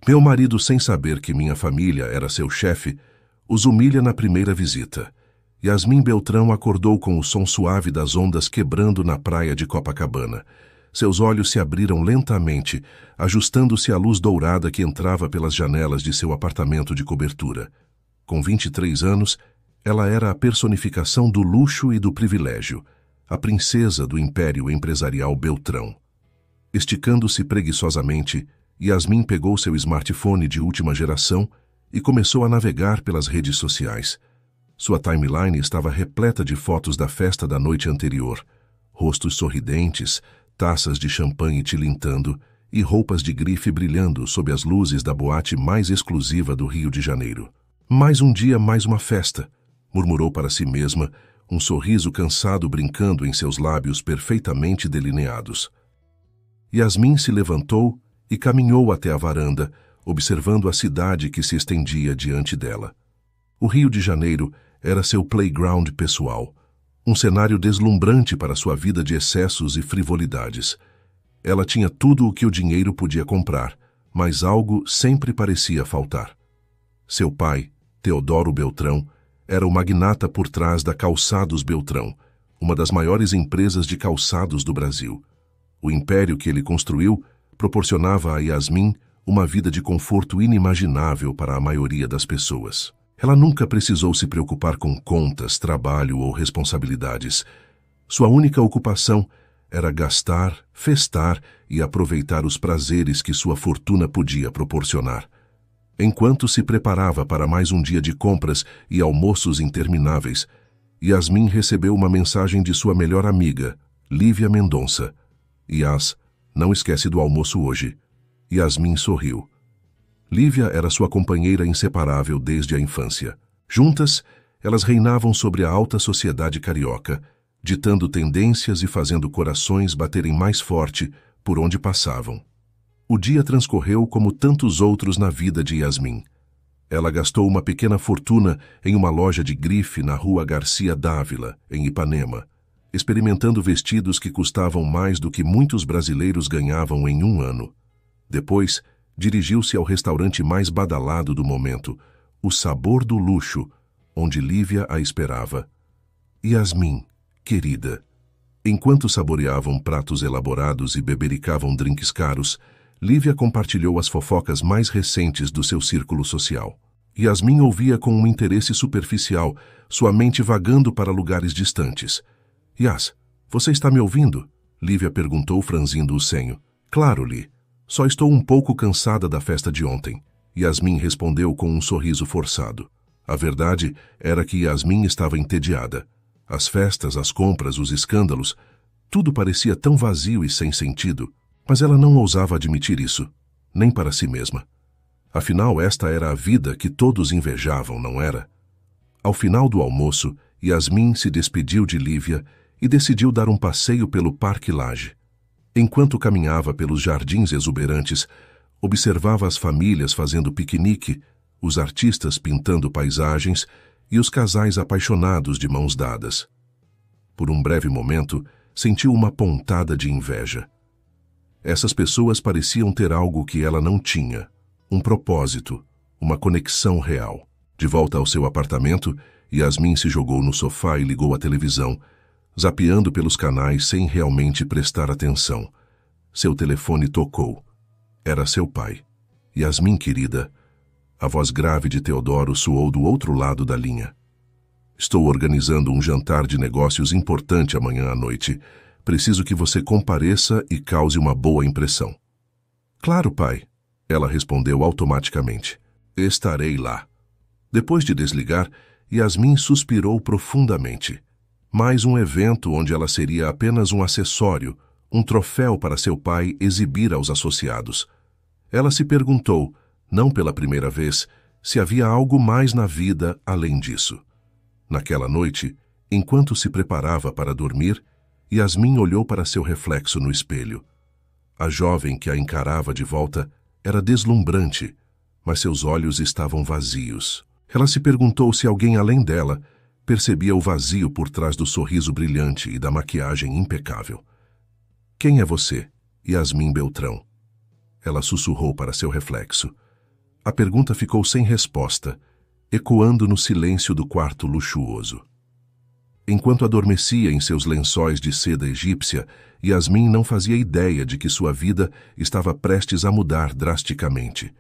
Meu marido, sem saber que minha família era seu chefe, os humilha na primeira visita. Yasmin Beltrão acordou com o som suave das ondas quebrando na praia de Copacabana. Seus olhos se abriram lentamente, ajustando-se à luz dourada que entrava pelas janelas de seu apartamento de cobertura. Com 23 anos, ela era a personificação do luxo e do privilégio, a princesa do império empresarial Beltrão. Esticando-se preguiçosamente, Yasmin pegou seu smartphone de última geração e começou a navegar pelas redes sociais. Sua timeline estava repleta de fotos da festa da noite anterior, rostos sorridentes, taças de champanhe tilintando e roupas de grife brilhando sob as luzes da boate mais exclusiva do Rio de Janeiro. Mais um dia, mais uma festa, murmurou para si mesma, um sorriso cansado brincando em seus lábios perfeitamente delineados. Yasmin se levantou e caminhou até a varanda, observando a cidade que se estendia diante dela. O Rio de Janeiro era seu playground pessoal, um cenário deslumbrante para sua vida de excessos e frivolidades. Ela tinha tudo o que o dinheiro podia comprar, mas algo sempre parecia faltar. Seu pai, Teodoro Beltrão, era o magnata por trás da Calçados Beltrão, uma das maiores empresas de calçados do Brasil. O império que ele construiu proporcionava a Yasmin uma vida de conforto inimaginável para a maioria das pessoas. Ela nunca precisou se preocupar com contas, trabalho ou responsabilidades. Sua única ocupação era gastar, festar e aproveitar os prazeres que sua fortuna podia proporcionar. Enquanto se preparava para mais um dia de compras e almoços intermináveis, Yasmin recebeu uma mensagem de sua melhor amiga, Lívia Mendonça. Yas, não esquece do almoço hoje. Yasmin sorriu. Lívia era sua companheira inseparável desde a infância. Juntas, elas reinavam sobre a alta sociedade carioca, ditando tendências e fazendo corações baterem mais forte por onde passavam. O dia transcorreu como tantos outros na vida de Yasmin. Ela gastou uma pequena fortuna em uma loja de grife na rua Garcia Dávila, em Ipanema, experimentando vestidos que custavam mais do que muitos brasileiros ganhavam em um ano. Depois, dirigiu-se ao restaurante mais badalado do momento, o Sabor do Luxo, onde Lívia a esperava. Yasmin, querida. Enquanto saboreavam pratos elaborados e bebericavam drinks caros, Lívia compartilhou as fofocas mais recentes do seu círculo social. Yasmin ouvia com um interesse superficial, sua mente vagando para lugares distantes. Yas, você está me ouvindo? Lívia perguntou, franzindo o senho. Claro, Li. Só estou um pouco cansada da festa de ontem. Yasmin respondeu com um sorriso forçado. A verdade era que Yasmin estava entediada. As festas, as compras, os escândalos, tudo parecia tão vazio e sem sentido, mas ela não ousava admitir isso, nem para si mesma. Afinal, esta era a vida que todos invejavam, não era? Ao final do almoço, Yasmin se despediu de Lívia e decidiu dar um passeio pelo Parque Lage. Enquanto caminhava pelos jardins exuberantes, observava as famílias fazendo piquenique, os artistas pintando paisagens e os casais apaixonados de mãos dadas. Por um breve momento, sentiu uma pontada de inveja. Essas pessoas pareciam ter algo que ela não tinha, um propósito, uma conexão real. De volta ao seu apartamento, Yasmin se jogou no sofá e ligou a televisão, zapeando pelos canais sem realmente prestar atenção. Seu telefone tocou. Era seu pai. Yasmin, querida. A voz grave de Teodoro soou do outro lado da linha. Estou organizando um jantar de negócios importante amanhã à noite. Preciso que você compareça e cause uma boa impressão. Claro, pai. Ela respondeu automaticamente. Estarei lá. Depois de desligar, Yasmin suspirou profundamente. Mais um evento onde ela seria apenas um acessório, um troféu para seu pai exibir aos associados. Ela se perguntou, não pela primeira vez, se havia algo mais na vida além disso. Naquela noite, enquanto se preparava para dormir, Yasmin olhou para seu reflexo no espelho. A jovem que a encarava de volta era deslumbrante, mas seus olhos estavam vazios. Ela se perguntou se alguém além dela percebia o vazio por trás do sorriso brilhante e da maquiagem impecável. Quem é você, Yasmin Beltrão? Ela sussurrou para seu reflexo. A pergunta ficou sem resposta, ecoando no silêncio do quarto luxuoso. Enquanto adormecia em seus lençóis de seda egípcia, Yasmin não fazia ideia de que sua vida estava prestes a mudar drasticamente.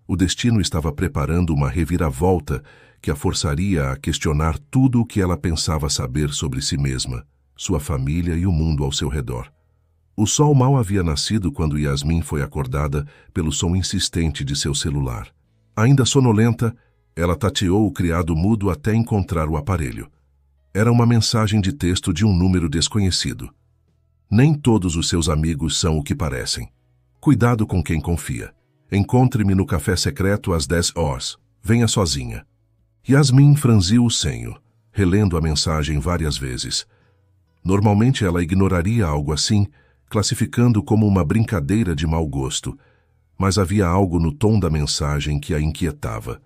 O destino estava preparando uma reviravolta que a forçaria a questionar tudo o que ela pensava saber sobre si mesma, sua família e o mundo ao seu redor. O sol mal havia nascido quando Yasmin foi acordada pelo som insistente de seu celular. Ainda sonolenta, ela tateou o criado mudo até encontrar o aparelho. Era uma mensagem de texto de um número desconhecido. Nem todos os seus amigos são o que parecem. Cuidado com quem confia. Encontre-me no café secreto às 10 horas. Venha sozinha. Yasmin franziu o senho, relendo a mensagem várias vezes. Normalmente ela ignoraria algo assim, classificando como uma brincadeira de mau gosto, mas havia algo no tom da mensagem que a inquietava.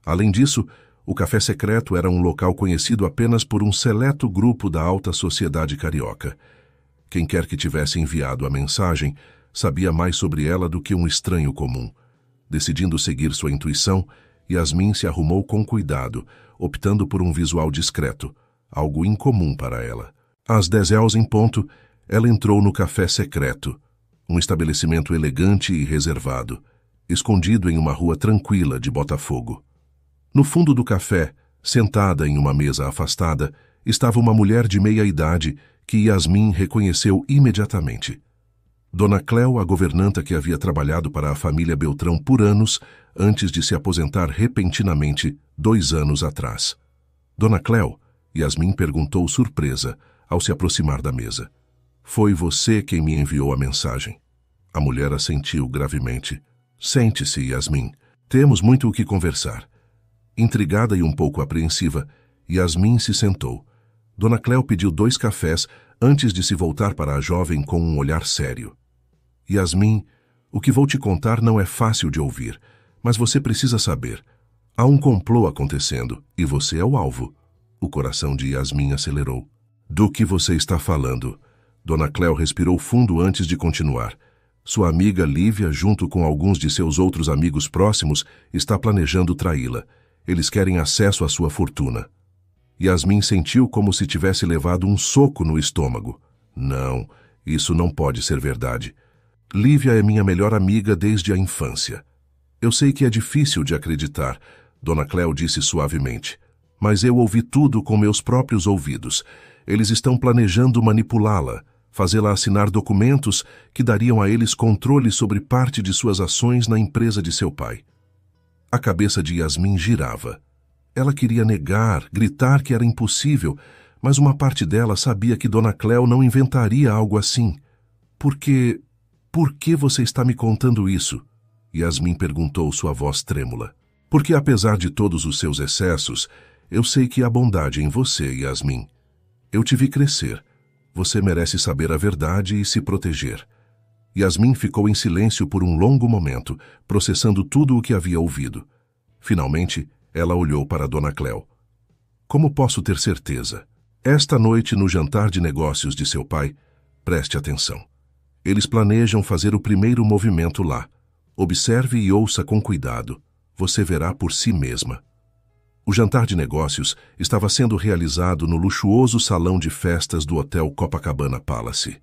Além disso, o café secreto era um local conhecido apenas por um seleto grupo da alta sociedade carioca. Quem quer que tivesse enviado a mensagem sabia mais sobre ela do que um estranho comum. Decidindo seguir sua intuição, Yasmin se arrumou com cuidado, optando por um visual discreto, algo incomum para ela. Às 10 horas em ponto, ela entrou no café secreto, um estabelecimento elegante e reservado, escondido em uma rua tranquila de Botafogo. No fundo do café, sentada em uma mesa afastada, estava uma mulher de meia idade que Yasmin reconheceu imediatamente. Dona Cléo, a governanta que havia trabalhado para a família Beltrão por anos, antes de se aposentar repentinamente 2 anos atrás. Dona Cléo, Yasmin perguntou surpresa ao se aproximar da mesa. Foi você quem me enviou a mensagem. A mulher assentiu gravemente. Sente-se, Yasmin. Temos muito o que conversar. Intrigada e um pouco apreensiva, Yasmin se sentou. Dona Cléo pediu 2 cafés antes de se voltar para a jovem com um olhar sério. Yasmin, o que vou te contar não é fácil de ouvir, mas você precisa saber. Há um complô acontecendo e você é o alvo. O coração de Yasmin acelerou. Do que você está falando? Dona Cléo respirou fundo antes de continuar. Sua amiga Lívia, junto com alguns de seus outros amigos próximos, está planejando traí-la. Eles querem acesso à sua fortuna. Yasmin sentiu como se tivesse levado um soco no estômago. Não, isso não pode ser verdade. Lívia é minha melhor amiga desde a infância. Eu sei que é difícil de acreditar, Dona Cléo disse suavemente. Mas eu ouvi tudo com meus próprios ouvidos. Eles estão planejando manipulá-la, fazê-la assinar documentos que dariam a eles controle sobre parte de suas ações na empresa de seu pai. A cabeça de Yasmin girava. Ela queria negar, gritar que era impossível, mas uma parte dela sabia que Dona Cléo não inventaria algo assim. Por que você está me contando isso? Yasmin perguntou, sua voz trêmula. Porque apesar de todos os seus excessos, eu sei que há bondade em você, Yasmin. Eu te vi crescer. Você merece saber a verdade e se proteger. Yasmin ficou em silêncio por um longo momento, processando tudo o que havia ouvido. Finalmente, ela olhou para Dona Cléo. Como posso ter certeza? Esta noite, no jantar de negócios de seu pai, preste atenção. Eles planejam fazer o primeiro movimento lá. Observe e ouça com cuidado. Você verá por si mesma. O jantar de negócios estava sendo realizado no luxuoso salão de festas do Hotel Copacabana Palace.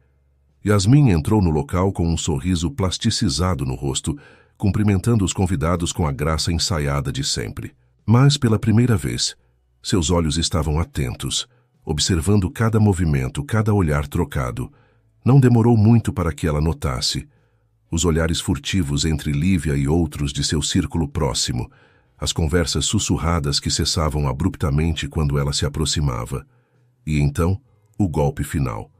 Yasmin entrou no local com um sorriso plasticizado no rosto, cumprimentando os convidados com a graça ensaiada de sempre. Mas, pela primeira vez, seus olhos estavam atentos, observando cada movimento, cada olhar trocado. Não demorou muito para que ela notasse. Os olhares furtivos entre Lívia e outros de seu círculo próximo, as conversas sussurradas que cessavam abruptamente quando ela se aproximava. E então, o golpe final.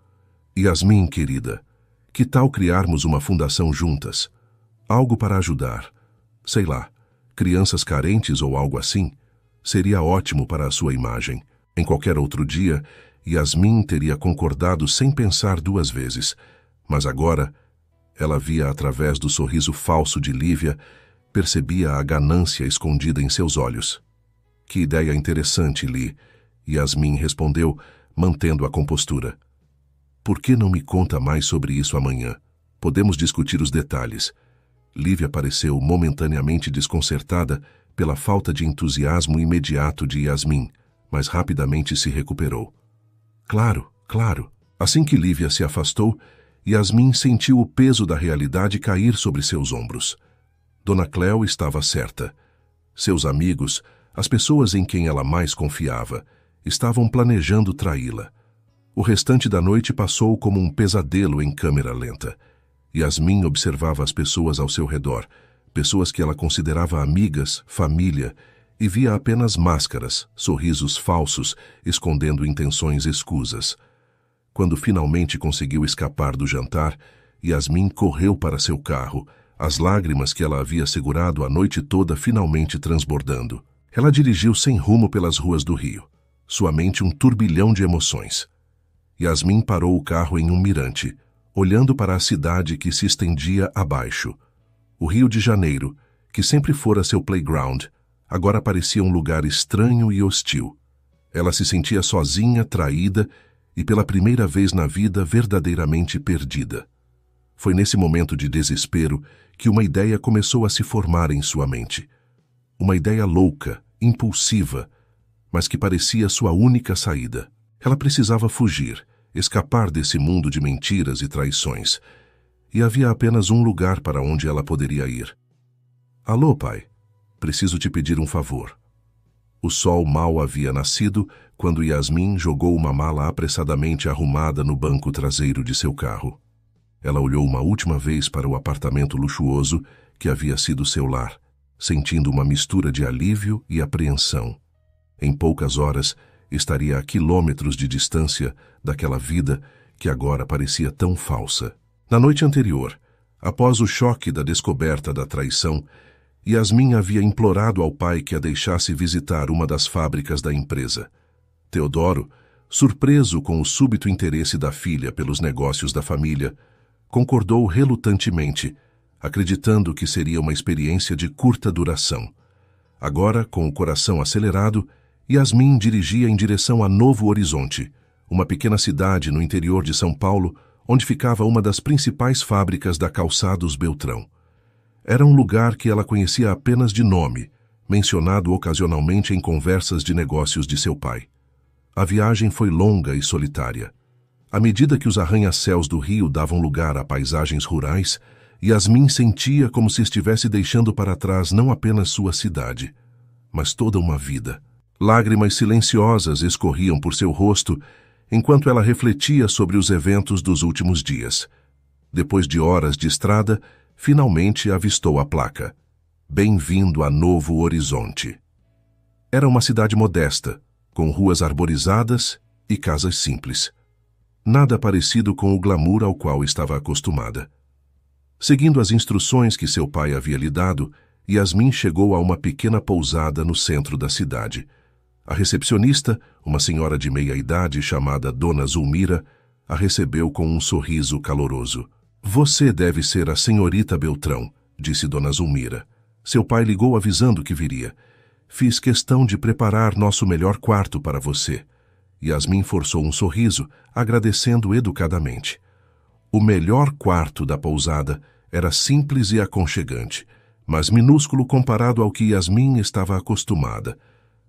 Yasmin, querida, que tal criarmos uma fundação juntas? Algo para ajudar. Sei lá, crianças carentes ou algo assim? Seria ótimo para a sua imagem. Em qualquer outro dia, Yasmin teria concordado sem pensar 2 vezes. Mas agora, ela via através do sorriso falso de Lívia, percebia a ganância escondida em seus olhos. Que ideia interessante, Li. Yasmin respondeu, mantendo a compostura. Por que não me conta mais sobre isso amanhã? Podemos discutir os detalhes. Lívia pareceu momentaneamente desconcertada pela falta de entusiasmo imediato de Yasmin, mas rapidamente se recuperou. Claro, claro. Assim que Lívia se afastou, Yasmin sentiu o peso da realidade cair sobre seus ombros. Dona Cléo estava certa. Seus amigos, as pessoas em quem ela mais confiava, estavam planejando traí-la. O restante da noite passou como um pesadelo em câmera lenta. Yasmin observava as pessoas ao seu redor, pessoas que ela considerava amigas, família, e via apenas máscaras, sorrisos falsos, escondendo intenções escusas. Quando finalmente conseguiu escapar do jantar, Yasmin correu para seu carro, as lágrimas que ela havia segurado a noite toda finalmente transbordando. Ela dirigiu sem rumo pelas ruas do Rio, sua mente um turbilhão de emoções. Yasmin parou o carro em um mirante, olhando para a cidade que se estendia abaixo. O Rio de Janeiro, que sempre fora seu playground, agora parecia um lugar estranho e hostil. Ela se sentia sozinha, traída e pela primeira vez na vida verdadeiramente perdida. Foi nesse momento de desespero que uma ideia começou a se formar em sua mente. Uma ideia louca, impulsiva, mas que parecia sua única saída. Ela precisava fugir, escapar desse mundo de mentiras e traições. E havia apenas um lugar para onde ela poderia ir. Alô, pai. Preciso te pedir um favor. O sol mal havia nascido quando Yasmin jogou uma mala apressadamente arrumada no banco traseiro de seu carro. Ela olhou uma última vez para o apartamento luxuoso que havia sido seu lar, sentindo uma mistura de alívio e apreensão. Em poucas horas, estaria a quilômetros de distância daquela vida que agora parecia tão falsa. Na noite anterior, após o choque da descoberta da traição, Yasmin havia implorado ao pai que a deixasse visitar uma das fábricas da empresa. Teodoro, surpreso com o súbito interesse da filha pelos negócios da família, concordou relutantemente, acreditando que seria uma experiência de curta duração. Agora, com o coração acelerado, Yasmin dirigia em direção a Novo Horizonte, uma pequena cidade no interior de São Paulo, onde ficava uma das principais fábricas da Calçados Beltrão. Era um lugar que ela conhecia apenas de nome, mencionado ocasionalmente em conversas de negócios de seu pai. A viagem foi longa e solitária. À medida que os arranha-céus do Rio davam lugar a paisagens rurais, Yasmin sentia como se estivesse deixando para trás não apenas sua cidade, mas toda uma vida. Lágrimas silenciosas escorriam por seu rosto enquanto ela refletia sobre os eventos dos últimos dias. Depois de horas de estrada, finalmente avistou a placa: Bem-vindo a Novo Horizonte. Era uma cidade modesta, com ruas arborizadas e casas simples. Nada parecido com o glamour ao qual estava acostumada. Seguindo as instruções que seu pai havia lhe dado, Yasmin chegou a uma pequena pousada no centro da cidade. A recepcionista, uma senhora de meia-idade chamada Dona Zulmira, a recebeu com um sorriso caloroso. Você deve ser a senhorita Beltrão, disse Dona Zulmira. Seu pai ligou avisando que viria. Fiz questão de preparar nosso melhor quarto para você. Yasmin forçou um sorriso, agradecendo educadamente. O melhor quarto da pousada era simples e aconchegante, mas minúsculo comparado ao que Yasmin estava acostumada.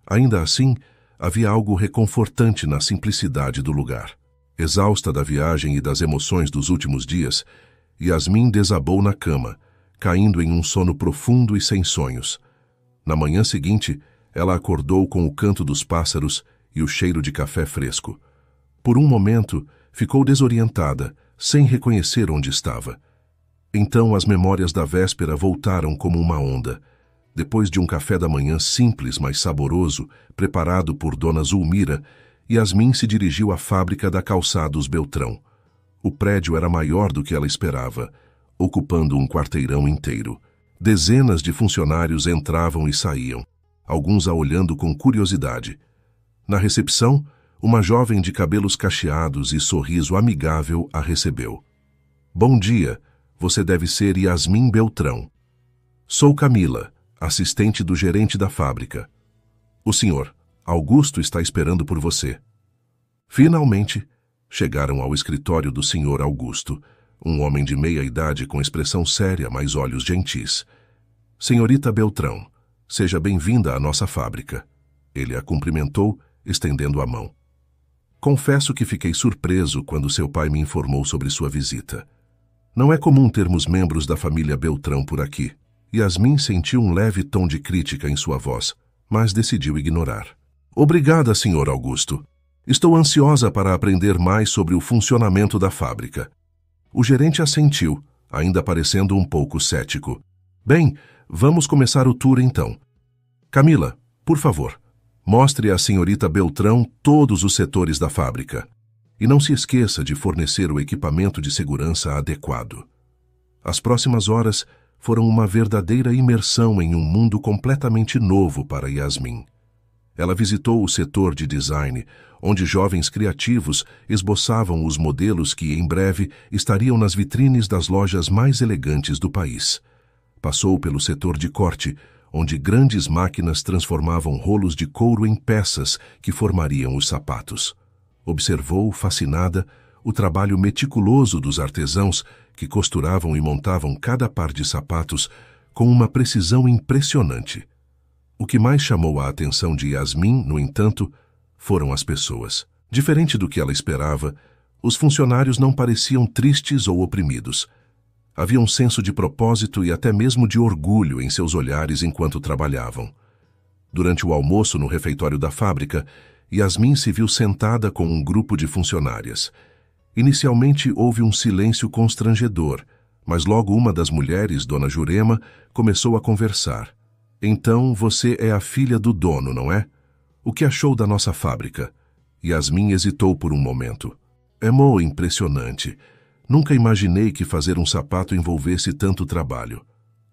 Ainda assim, havia algo reconfortante na simplicidade do lugar. Exausta da viagem e das emoções dos últimos dias, Yasmin desabou na cama, caindo em um sono profundo e sem sonhos. Na manhã seguinte, ela acordou com o canto dos pássaros e o cheiro de café fresco. Por um momento, ficou desorientada, sem reconhecer onde estava. Então as memórias da véspera voltaram como uma onda. Depois de um café da manhã simples, mas saboroso, preparado por Dona Zulmira, Yasmin se dirigiu à fábrica da Calçados Beltrão. O prédio era maior do que ela esperava, ocupando um quarteirão inteiro. Dezenas de funcionários entravam e saíam, alguns a olhando com curiosidade. Na recepção, uma jovem de cabelos cacheados e sorriso amigável a recebeu. Bom dia, você deve ser Yasmin Beltrão. Sou Camila, assistente do gerente da fábrica. O senhor, Augusto, está esperando por você. Finalmente, chegaram ao escritório do senhor Augusto, um homem de meia idade com expressão séria, mas olhos gentis. Senhorita Beltrão, seja bem-vinda à nossa fábrica. Ele a cumprimentou, estendendo a mão. Confesso que fiquei surpreso quando seu pai me informou sobre sua visita. Não é comum termos membros da família Beltrão por aqui. Yasmin sentiu um leve tom de crítica em sua voz, mas decidiu ignorar. Obrigada, Sr. Augusto. Estou ansiosa para aprender mais sobre o funcionamento da fábrica. O gerente assentiu, ainda parecendo um pouco cético. Bem, vamos começar o tour então. Camila, por favor, mostre à senhorita Beltrão todos os setores da fábrica. E não se esqueça de fornecer o equipamento de segurança adequado. As próximas horas foram uma verdadeira imersão em um mundo completamente novo para Yasmin. Ela visitou o setor de design, onde jovens criativos esboçavam os modelos que, em breve, estariam nas vitrines das lojas mais elegantes do país. Passou pelo setor de corte, onde grandes máquinas transformavam rolos de couro em peças que formariam os sapatos. Observou, fascinada, o trabalho meticuloso dos artesãos que costuravam e montavam cada par de sapatos com uma precisão impressionante. O que mais chamou a atenção de Yasmin, no entanto, foram as pessoas. Diferente do que ela esperava, os funcionários não pareciam tristes ou oprimidos. Havia um senso de propósito e até mesmo de orgulho em seus olhares enquanto trabalhavam. Durante o almoço no refeitório da fábrica, Yasmin se viu sentada com um grupo de funcionárias. Inicialmente houve um silêncio constrangedor, mas logo uma das mulheres, Dona Jurema, começou a conversar. Então, você é a filha do dono, não é? O que achou da nossa fábrica? Yasmin hesitou por um momento. É impressionante. Nunca imaginei que fazer um sapato envolvesse tanto trabalho.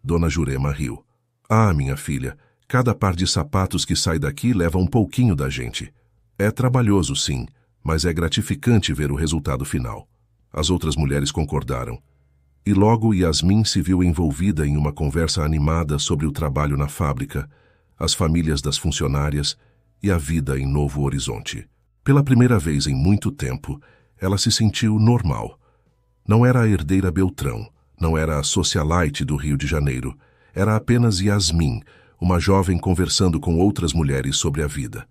Dona Jurema riu. Ah, minha filha, cada par de sapatos que sai daqui leva um pouquinho da gente. É trabalhoso, sim, mas é gratificante ver o resultado final. As outras mulheres concordaram. E logo Yasmin se viu envolvida em uma conversa animada sobre o trabalho na fábrica, as famílias das funcionárias e a vida em Novo Horizonte. Pela primeira vez em muito tempo, ela se sentiu normal. Não era a herdeira Beltrão, não era a socialite do Rio de Janeiro, era apenas Yasmin, uma jovem conversando com outras mulheres sobre a vida.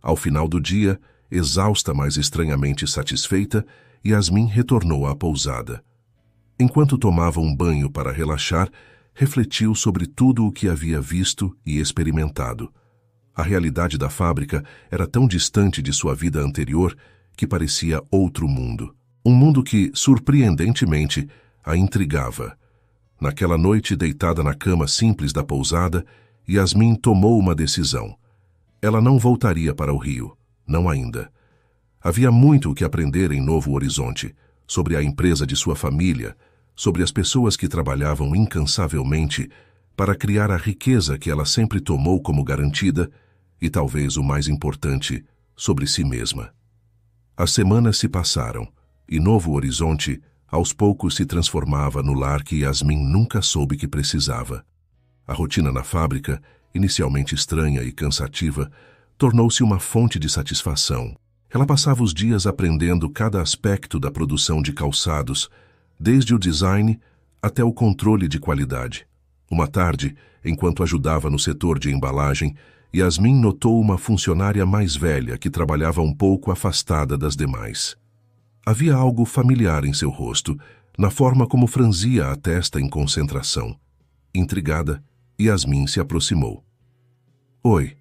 Ao final do dia, exausta mas estranhamente satisfeita, Yasmin retornou à pousada. Enquanto tomava um banho para relaxar, refletiu sobre tudo o que havia visto e experimentado. A realidade da fábrica era tão distante de sua vida anterior que parecia outro mundo. Um mundo que, surpreendentemente, a intrigava. Naquela noite, deitada na cama simples da pousada, Yasmin tomou uma decisão. Ela não voltaria para o Rio, não ainda. Havia muito o que aprender em Novo Horizonte, sobre a empresa de sua família, sobre as pessoas que trabalhavam incansavelmente para criar a riqueza que ela sempre tomou como garantida e, talvez o mais importante, sobre si mesma. As semanas se passaram e Novo Horizonte, aos poucos, se transformava no lar que Yasmin nunca soube que precisava. A rotina na fábrica, inicialmente estranha e cansativa, tornou-se uma fonte de satisfação. Ela passava os dias aprendendo cada aspecto da produção de calçados, desde o design até o controle de qualidade. Uma tarde, enquanto ajudava no setor de embalagem, Yasmin notou uma funcionária mais velha que trabalhava um pouco afastada das demais. Havia algo familiar em seu rosto, na forma como franzia a testa em concentração. Intrigada, Yasmin se aproximou. Oi,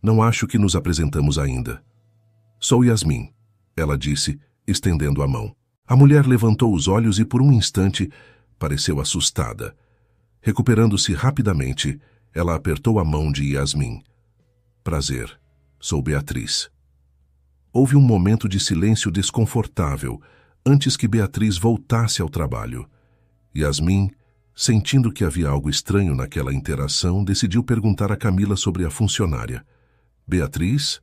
não acho que nos apresentamos ainda. Sou Yasmin, ela disse, estendendo a mão. A mulher levantou os olhos e, por um instante, pareceu assustada. Recuperando-se rapidamente, ela apertou a mão de Yasmin. Prazer, sou Beatriz. Houve um momento de silêncio desconfortável antes que Beatriz voltasse ao trabalho. Yasmin, sentindo que havia algo estranho naquela interação, decidiu perguntar a Camila sobre a funcionária. Beatriz?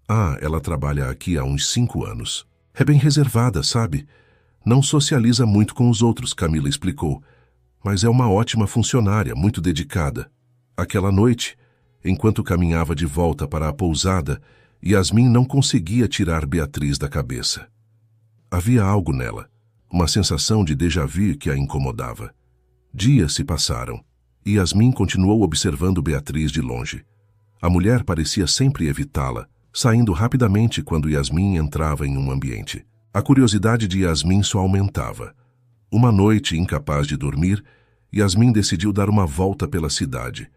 Ah, ela trabalha aqui há uns 5 anos. É bem reservada, sabe? Não socializa muito com os outros, Camila explicou. Mas é uma ótima funcionária, muito dedicada. Aquela noite, enquanto caminhava de volta para a pousada, Yasmin não conseguia tirar Beatriz da cabeça. Havia algo nela. uma sensação de déjà-vu que a incomodava. Dias se passaram, e Yasmin continuou observando Beatriz de longe. A mulher parecia sempre evitá-la, saindo rapidamente quando Yasmin entrava em um ambiente. A curiosidade de Yasmin só aumentava. Uma noite, incapaz de dormir, Yasmin decidiu dar uma volta pela cidade.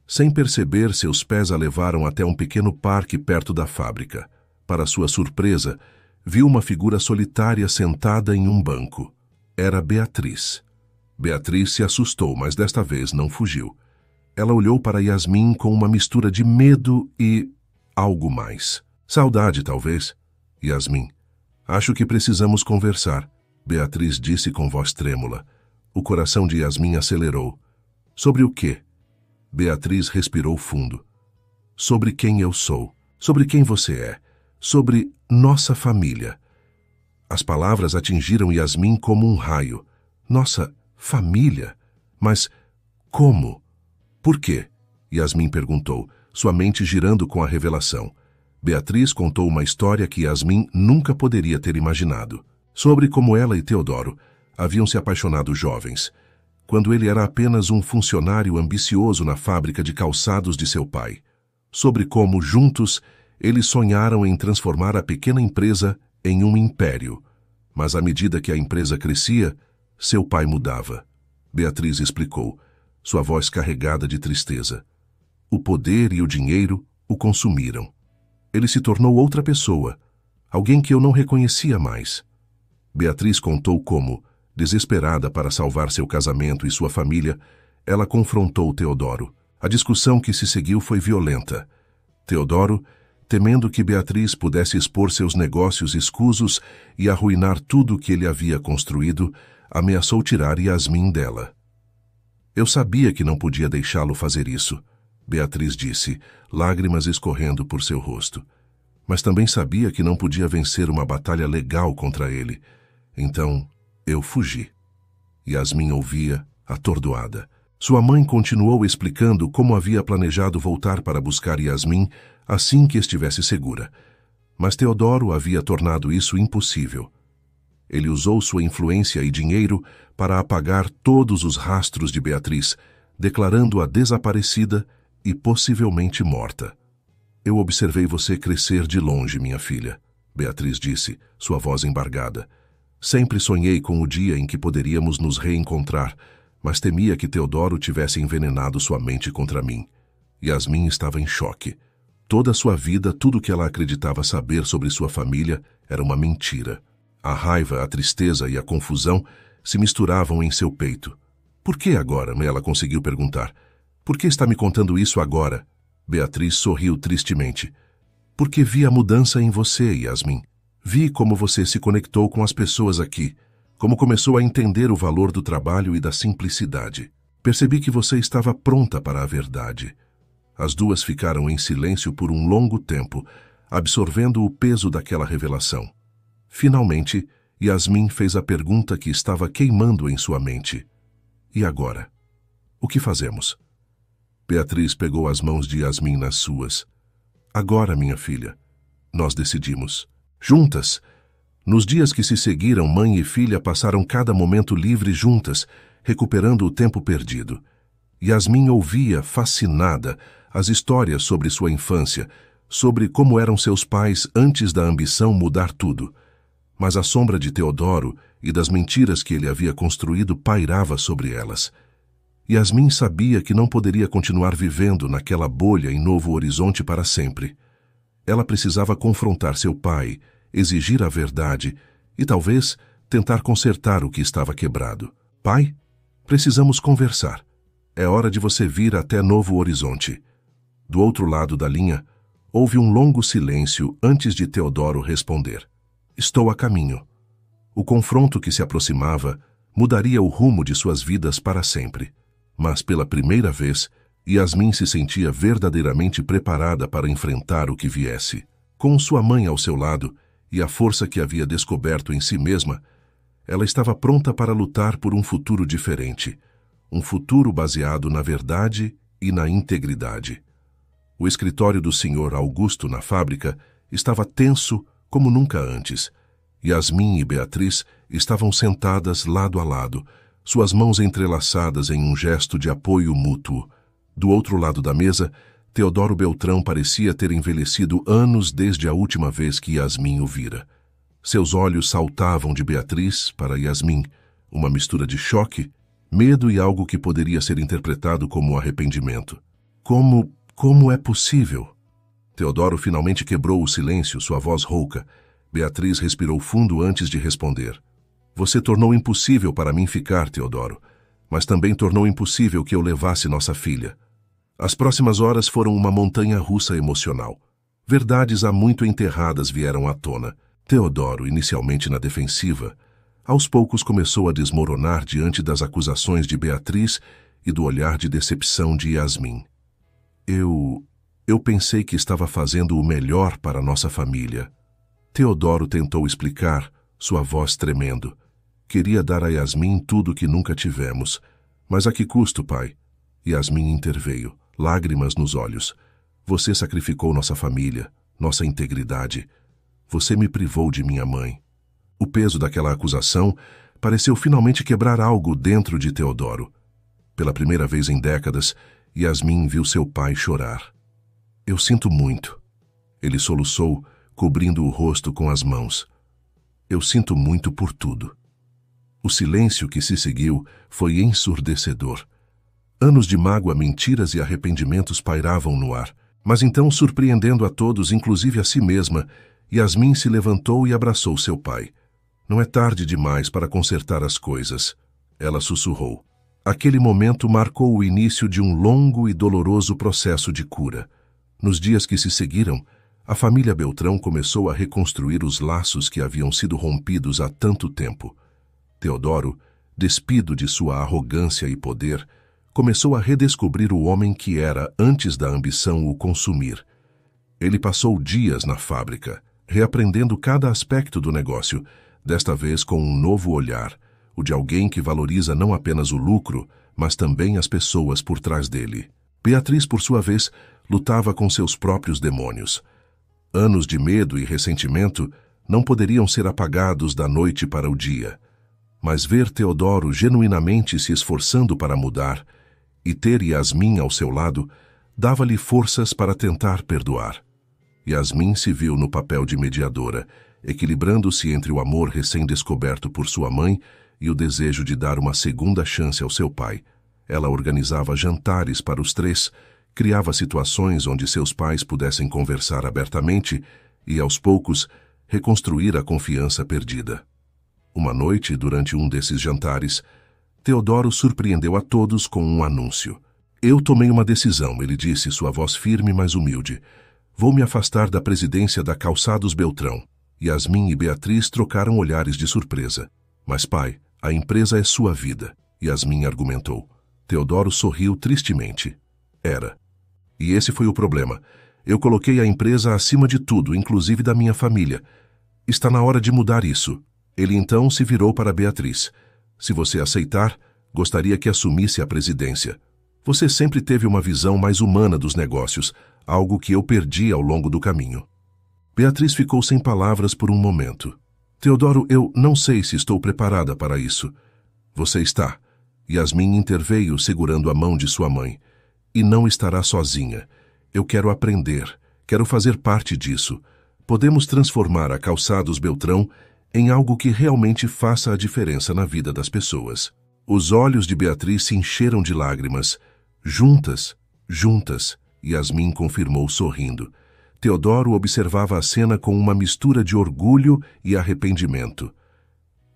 Sem perceber, seus pés a levaram até um pequeno parque perto da fábrica. Para sua surpresa, viu uma figura solitária sentada em um banco. Era Beatriz. Beatriz se assustou, mas desta vez não fugiu. Ela olhou para Yasmin com uma mistura de medo e algo mais. Saudade, talvez. Yasmin: acho que precisamos conversar, Beatriz disse com voz trêmula. O coração de Yasmin acelerou. Sobre o quê? Beatriz respirou fundo. Sobre quem eu sou, sobre quem você é, sobre nossa família. As palavras atingiram Yasmin como um raio. Nossa família? Mas como? Por quê? Yasmin perguntou, sua mente girando com a revelação. Beatriz contou uma história que Yasmin nunca poderia ter imaginado. Sobre como ela e Teodoro haviam se apaixonado jovens, quando ele era apenas um funcionário ambicioso na fábrica de calçados de seu pai. Sobre como, juntos, eles sonharam em transformar a pequena empresa em um império. Mas à medida que a empresa crescia, seu pai mudava. Beatriz explicou, sua voz carregada de tristeza. O poder e o dinheiro o consumiram. Ele se tornou outra pessoa, alguém que eu não reconhecia mais. Beatriz contou como, desesperada para salvar seu casamento e sua família, ela confrontou Teodoro. A discussão que se seguiu foi violenta. Teodoro, temendo que Beatriz pudesse expor seus negócios escusos e arruinar tudo o que ele havia construído, ameaçou tirar Yasmin dela. Eu sabia que não podia deixá-lo fazer isso, Beatriz disse, lágrimas escorrendo por seu rosto. Mas também sabia que não podia vencer uma batalha legal contra ele. Então, eu fugi. Yasmin ouvia, atordoada. Sua mãe continuou explicando como havia planejado voltar para buscar Yasmin assim que estivesse segura. Mas Teodoro havia tornado isso impossível. Ele usou sua influência e dinheiro para apagar todos os rastros de Beatriz, declarando-a desaparecida e possivelmente morta. Eu observei você crescer de longe, minha filha, Beatriz disse, sua voz embargada. Sempre sonhei com o dia em que poderíamos nos reencontrar, mas temia que Teodoro tivesse envenenado sua mente contra mim. Yasmin estava em choque. Toda a sua vida, tudo que ela acreditava saber sobre sua família era uma mentira. A raiva, a tristeza e a confusão se misturavam em seu peito. Por que agora? Ela conseguiu perguntar. Por que está me contando isso agora? Beatriz sorriu tristemente. Porque vi a mudança em você, Yasmin. Vi como você se conectou com as pessoas aqui, como começou a entender o valor do trabalho e da simplicidade. Percebi que você estava pronta para a verdade. As duas ficaram em silêncio por um longo tempo, absorvendo o peso daquela revelação. Finalmente, Yasmin fez a pergunta que estava queimando em sua mente. E agora? O que fazemos? Beatriz pegou as mãos de Yasmin nas suas. Agora, minha filha, nós decidimos. Juntas. Nos dias que se seguiram, mãe e filha passaram cada momento livre juntas, recuperando o tempo perdido. Yasmin ouvia, fascinada, as histórias sobre sua infância, sobre como eram seus pais antes da ambição mudar tudo. Mas a sombra de Teodoro e das mentiras que ele havia construído pairava sobre elas. Yasmin sabia que não poderia continuar vivendo naquela bolha em Novo Horizonte para sempre. Ela precisava confrontar seu pai, exigir a verdade e, talvez, tentar consertar o que estava quebrado. Pai, precisamos conversar. É hora de você vir até Novo Horizonte. Do outro lado da linha, houve um longo silêncio antes de Teodoro responder. Estou a caminho. O confronto que se aproximava mudaria o rumo de suas vidas para sempre. Mas, pela primeira vez, Yasmin se sentia verdadeiramente preparada para enfrentar o que viesse. Com sua mãe ao seu lado e a força que havia descoberto em si mesma, ela estava pronta para lutar por um futuro diferente, um futuro baseado na verdade e na integridade. O escritório do Sr. Augusto na fábrica estava tenso como nunca antes. Yasmin e Beatriz Estavam sentadas lado a lado, suas mãos entrelaçadas em um gesto de apoio mútuo. Do outro lado da mesa, Teodoro Beltrão parecia ter envelhecido anos desde a última vez que Yasmin o vira. Seus olhos saltavam de Beatriz para Yasmin, uma mistura de choque, medo e algo que poderia ser interpretado como arrependimento. Como é possível? Teodoro finalmente quebrou o silêncio, sua voz rouca. Beatriz respirou fundo antes de responder. Você tornou impossível para mim ficar, Teodoro, mas também tornou impossível que eu levasse nossa filha. As próximas horas foram uma montanha-russa emocional. Verdades há muito enterradas vieram à tona. Teodoro, inicialmente na defensiva, aos poucos começou a desmoronar diante das acusações de Beatriz e do olhar de decepção de Yasmin. Eu pensei que estava fazendo o melhor para nossa família. Teodoro tentou explicar, sua voz tremendo. Queria dar a Yasmin tudo que nunca tivemos. Mas a que custo, pai? Yasmin interveio, lágrimas nos olhos. Você sacrificou nossa família, nossa integridade. Você me privou de minha mãe. O peso daquela acusação pareceu finalmente quebrar algo dentro de Teodoro. Pela primeira vez em décadas, Yasmin viu seu pai chorar. Eu sinto muito. Ele soluçou, cobrindo o rosto com as mãos. Eu sinto muito por tudo. O silêncio que se seguiu foi ensurdecedor. Anos de mágoa, mentiras e arrependimentos pairavam no ar. Mas então, surpreendendo a todos, inclusive a si mesma, Yasmin se levantou e abraçou seu pai. Não é tarde demais para consertar as coisas, ela sussurrou. Aquele momento marcou o início de um longo e doloroso processo de cura. Nos dias que se seguiram, a família Beltrão começou a reconstruir os laços que haviam sido rompidos há tanto tempo. Teodoro, despido de sua arrogância e poder, começou a redescobrir o homem que era antes da ambição o consumir. Ele passou dias na fábrica, reaprendendo cada aspecto do negócio, desta vez com um novo olhar, o de alguém que valoriza não apenas o lucro, mas também as pessoas por trás dele. Beatriz, por sua vez, lutava com seus próprios demônios. Anos de medo e ressentimento não poderiam ser apagados da noite para o dia. Mas ver Teodoro genuinamente se esforçando para mudar e ter Yasmin ao seu lado dava-lhe forças para tentar perdoar. Yasmin se viu no papel de mediadora, equilibrando-se entre o amor recém-descoberto por sua mãe e o desejo de dar uma segunda chance ao seu pai. Ela organizava jantares para os três, criava situações onde seus pais pudessem conversar abertamente e, aos poucos, reconstruir a confiança perdida. Uma noite, durante um desses jantares, Teodoro surpreendeu a todos com um anúncio. Eu tomei uma decisão, ele disse, sua voz firme, mas humilde. Vou me afastar da presidência da Calçados Beltrão. Yasmin e Beatriz trocaram olhares de surpresa. Mas, pai, a empresa é sua vida, Yasmin argumentou. Teodoro sorriu tristemente. Era. E esse foi o problema. Eu coloquei a empresa acima de tudo, inclusive da minha família. Está na hora de mudar isso. Ele então se virou para Beatriz. Se você aceitar, gostaria que assumisse a presidência. Você sempre teve uma visão mais humana dos negócios, algo que eu perdi ao longo do caminho. Beatriz ficou sem palavras por um momento. Teodoro, eu não sei se estou preparada para isso. Você está. Yasmin interveio segurando a mão de sua mãe. E não estará sozinha. Eu quero aprender, quero fazer parte disso. Podemos transformar a Calçados Beltrão em algo que realmente faça a diferença na vida das pessoas. Os olhos de Beatriz se encheram de lágrimas. Juntas, Yasmin confirmou sorrindo. Teodoro observava a cena com uma mistura de orgulho e arrependimento.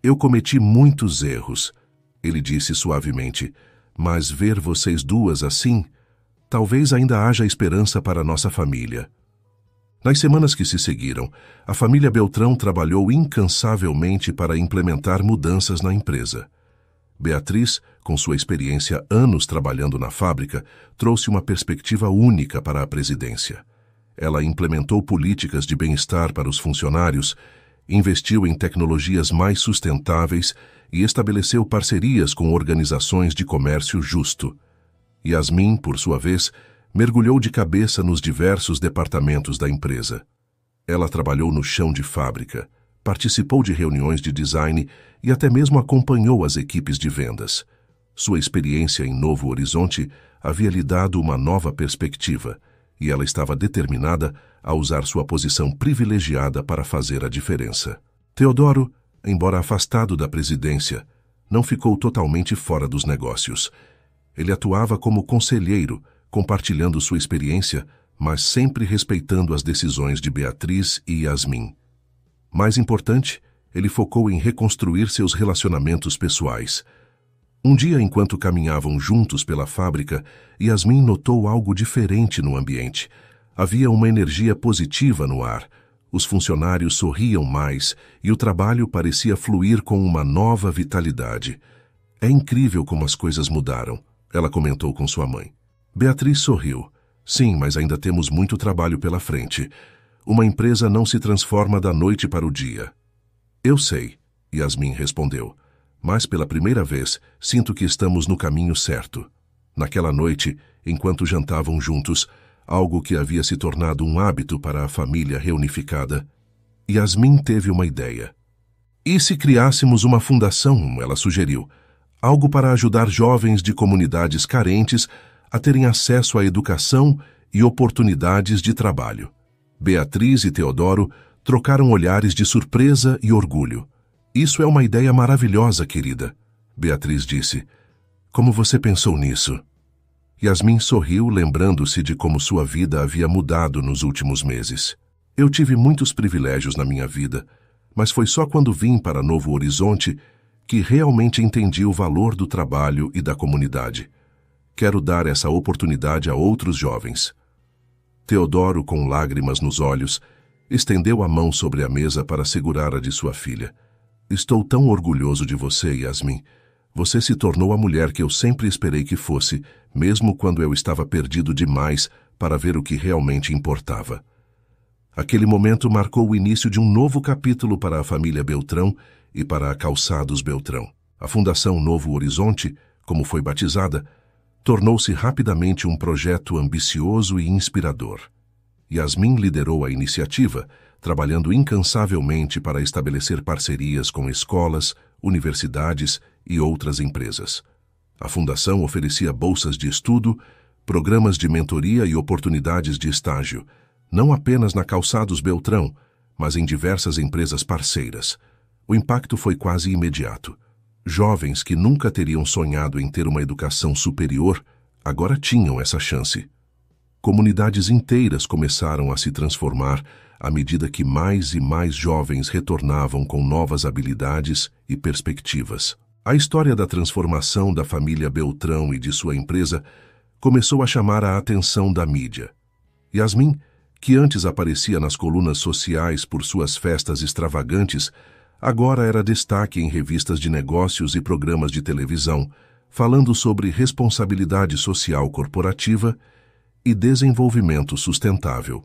Eu cometi muitos erros, ele disse suavemente, mas ver vocês duas assim, talvez ainda haja esperança para nossa família. Nas semanas que se seguiram, a família Beltrão trabalhou incansavelmente para implementar mudanças na empresa. Beatriz, com sua experiência anos trabalhando na fábrica, trouxe uma perspectiva única para a presidência. Ela implementou políticas de bem-estar para os funcionários, investiu em tecnologias mais sustentáveis e estabeleceu parcerias com organizações de comércio justo. Yasmin, por sua vez, mergulhou de cabeça nos diversos departamentos da empresa. Ela trabalhou no chão de fábrica, participou de reuniões de design e até mesmo acompanhou as equipes de vendas. Sua experiência em Novo Horizonte havia lhe dado uma nova perspectiva, e ela estava determinada a usar sua posição privilegiada para fazer a diferença. Teodoro, embora afastado da presidência, não ficou totalmente fora dos negócios. Ele atuava como conselheiro, compartilhando sua experiência, mas sempre respeitando as decisões de Beatriz e Yasmin. Mais importante, ele focou em reconstruir seus relacionamentos pessoais. Um dia, enquanto caminhavam juntos pela fábrica, Yasmin notou algo diferente no ambiente. Havia uma energia positiva no ar. Os funcionários sorriam mais e o trabalho parecia fluir com uma nova vitalidade. É incrível como as coisas mudaram, ela comentou com sua mãe. Beatriz sorriu. Sim, mas ainda temos muito trabalho pela frente. Uma empresa não se transforma da noite para o dia. Eu sei, Yasmin respondeu. Mas pela primeira vez, sinto que estamos no caminho certo. Naquela noite, enquanto jantavam juntos, algo que havia se tornado um hábito para a família reunificada, Yasmin teve uma ideia. E se criássemos uma fundação, ela sugeriu, algo para ajudar jovens de comunidades carentes a terem acesso à educação e oportunidades de trabalho. Beatriz e Teodoro trocaram olhares de surpresa e orgulho. Isso é uma ideia maravilhosa, querida, Beatriz disse. Como você pensou nisso? Yasmin sorriu, lembrando-se de como sua vida havia mudado nos últimos meses. Eu tive muitos privilégios na minha vida, mas foi só quando vim para Novo Horizonte que realmente entendi o valor do trabalho e da comunidade. Quero dar essa oportunidade a outros jovens. Teodoro, com lágrimas nos olhos, estendeu a mão sobre a mesa para segurar a de sua filha. Estou tão orgulhoso de você, Yasmin. Você se tornou a mulher que eu sempre esperei que fosse, mesmo quando eu estava perdido demais para ver o que realmente importava. Aquele momento marcou o início de um novo capítulo para a família Beltrão e para a Calçados Beltrão. A Fundação Novo Horizonte, como foi batizada, tornou-se rapidamente um projeto ambicioso e inspirador. Yasmin liderou a iniciativa, trabalhando incansavelmente para estabelecer parcerias com escolas, universidades e outras empresas. A fundação oferecia bolsas de estudo, programas de mentoria e oportunidades de estágio, não apenas na Calçados Beltrão, mas em diversas empresas parceiras. O impacto foi quase imediato. Jovens que nunca teriam sonhado em ter uma educação superior, agora tinham essa chance. Comunidades inteiras começaram a se transformar à medida que mais e mais jovens retornavam com novas habilidades e perspectivas. A história da transformação da família Beltrão e de sua empresa começou a chamar a atenção da mídia. Yasmin, que antes aparecia nas colunas sociais por suas festas extravagantes, agora era destaque em revistas de negócios e programas de televisão, falando sobre responsabilidade social corporativa e desenvolvimento sustentável.